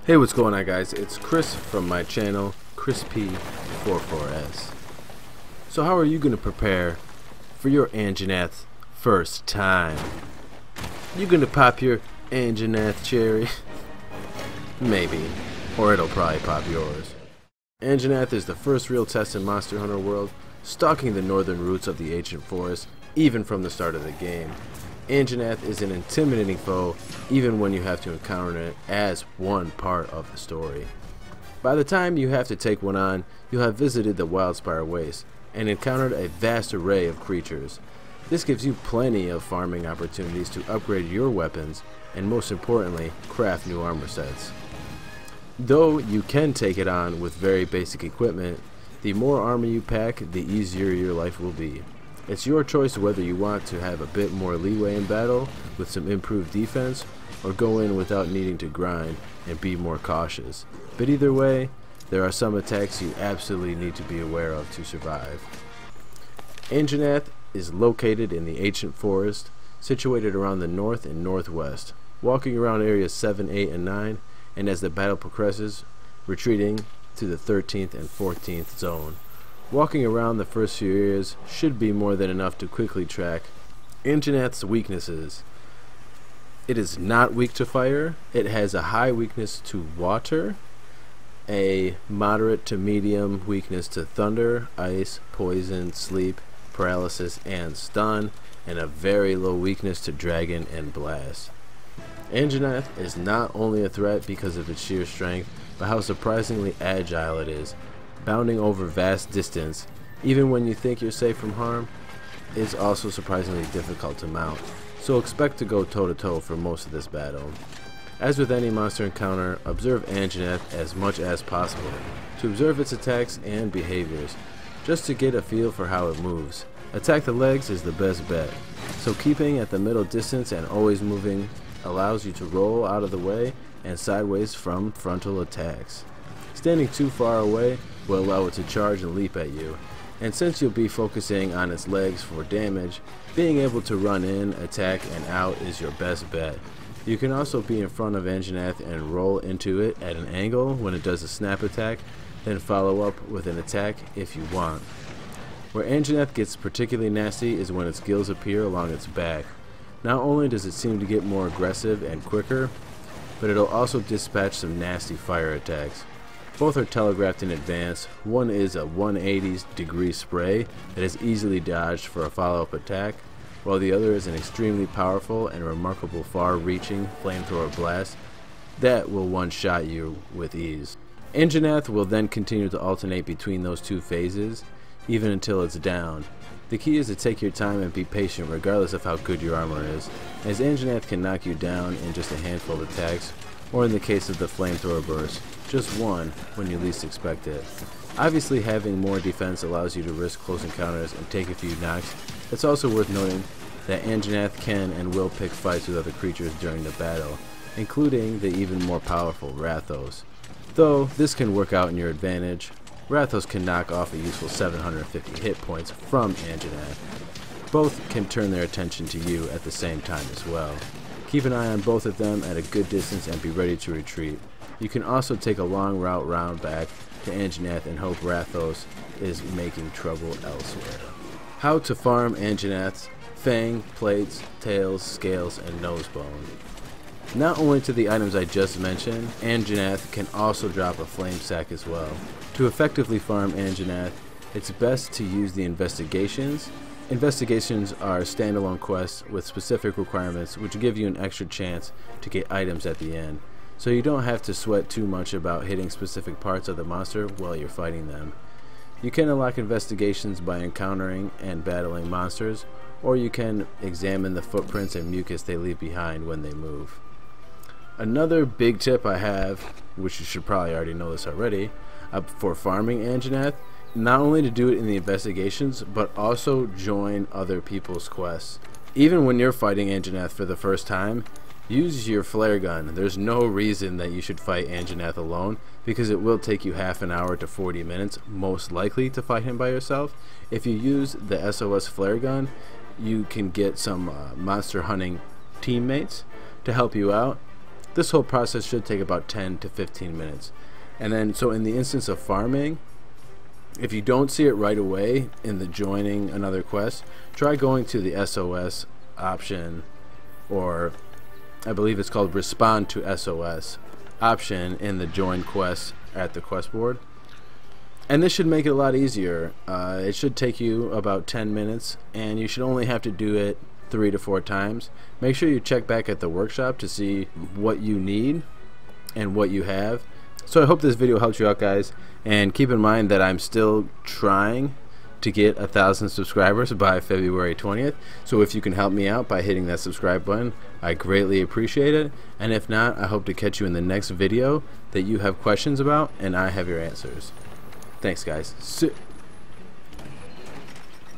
Hey, what's going on, guys? It's Chris from my channel, ChrisP44S. So how are you going to prepare for your Anjanath first time? You going to pop your Anjanath cherry? Maybe. Or it'll probably pop yours. Anjanath is the first real test in Monster Hunter World, stalking the northern roots of the ancient forest, even from the start of the game. Anjanath is an intimidating foe, even when you have to encounter it as one part of the story. By the time you have to take one on, you'll have visited the Wildspire Waste and encountered a vast array of creatures. This gives you plenty of farming opportunities to upgrade your weapons and, most importantly, craft new armor sets. Though you can take it on with very basic equipment, the more armor you pack, the easier your life will be. It's your choice whether you want to have a bit more leeway in battle with some improved defense, or go in without needing to grind and be more cautious. But either way, there are some attacks you absolutely need to be aware of to survive. Anjanath is located in the ancient forest, situated around the north and northwest, walking around areas 7, 8, and 9, and as the battle progresses, retreating to the 13th and 14th zone. Walking around the first few areas should be more than enough to quickly track Anjanath's weaknesses. It is not weak to fire. It has a high weakness to water, a moderate to medium weakness to thunder, ice, poison, sleep, paralysis, and stun, and a very low weakness to dragon and blast. Anjanath is not only a threat because of its sheer strength, but how surprisingly agile it is. Bounding over vast distance, even when you think you're safe from harm, is also surprisingly difficult to mount, so expect to go toe-to-toe for most of this battle. As with any monster encounter, observe Anjanath as much as possible, to observe its attacks and behaviors, just to get a feel for how it moves. Attack the legs is the best bet, so keeping at the middle distance and always moving allows you to roll out of the way and sideways from frontal attacks. Standing too far away will allow it to charge and leap at you, and since you'll be focusing on its legs for damage, being able to run in, attack, and out is your best bet. You can also be in front of Anjanath and roll into it at an angle when it does a snap attack, then follow up with an attack if you want. Where Anjanath gets particularly nasty is when its gills appear along its back. Not only does it seem to get more aggressive and quicker, but it'll also dispatch some nasty fire attacks. Both are telegraphed in advance. One is a 180-degree spray that is easily dodged for a follow-up attack, while the other is an extremely powerful and remarkable far-reaching flamethrower blast that will one-shot you with ease. Anjanath will then continue to alternate between those two phases, even until it's down. The key is to take your time and be patient regardless of how good your armor is, as Anjanath can knock you down in just a handful of attacks, or in the case of the flamethrower burst, just one when you least expect it. Obviously, having more defense allows you to risk close encounters and take a few knocks. It's also worth noting that Anjanath can and will pick fights with other creatures during the battle, including the even more powerful Rathos. Though this can work out in your advantage, Rathos can knock off a useful 750 hit points from Anjanath. Both can turn their attention to you at the same time as well. Keep an eye on both of them at a good distance and be ready to retreat. You can also take a long route round back to Anjanath and hope Rathos is making trouble elsewhere. How to farm Anjanath's fang, plates, tails, scales, and nose bone. Not only to the items I just mentioned, Anjanath can also drop a flame sack as well. To effectively farm Anjanath, it's best to use the investigations. Investigations are standalone quests with specific requirements which give you an extra chance to get items at the end, so you don't have to sweat too much about hitting specific parts of the monster while you're fighting them. You can unlock investigations by encountering and battling monsters, or you can examine the footprints and mucus they leave behind when they move. Another big tip I have, which you should probably already know this already, for farming Anjanath, not only to do it in the investigations, but also join other people's quests. Even when you're fighting Anjanath for the first time, use your flare gun. There's no reason that you should fight Anjanath alone, because it will take you half an hour to 40 minutes, most likely, to fight him by yourself. If you use the SOS flare gun, you can get some monster hunting teammates to help you out, This whole process should take about 10 to 15 minutes. And then, so in the instance of farming, if you don't see it right away in the joining another quest, try going to the SOS option, or I believe it's called respond to SOS option in the join quest at the quest board. And this should make it a lot easier. It should take you about 10 minutes, and you should only have to do it 3 to 4 times. Make sure you check back at the workshop to see what you need and what you have. So I hope this video helps you out, guys, and keep in mind that I'm still trying to get 1,000 subscribers by February 20th. So if you can help me out by hitting that subscribe button, I greatly appreciate it. And if not, I hope to catch you in the next video that you have questions about and I have your answers. Thanks, guys.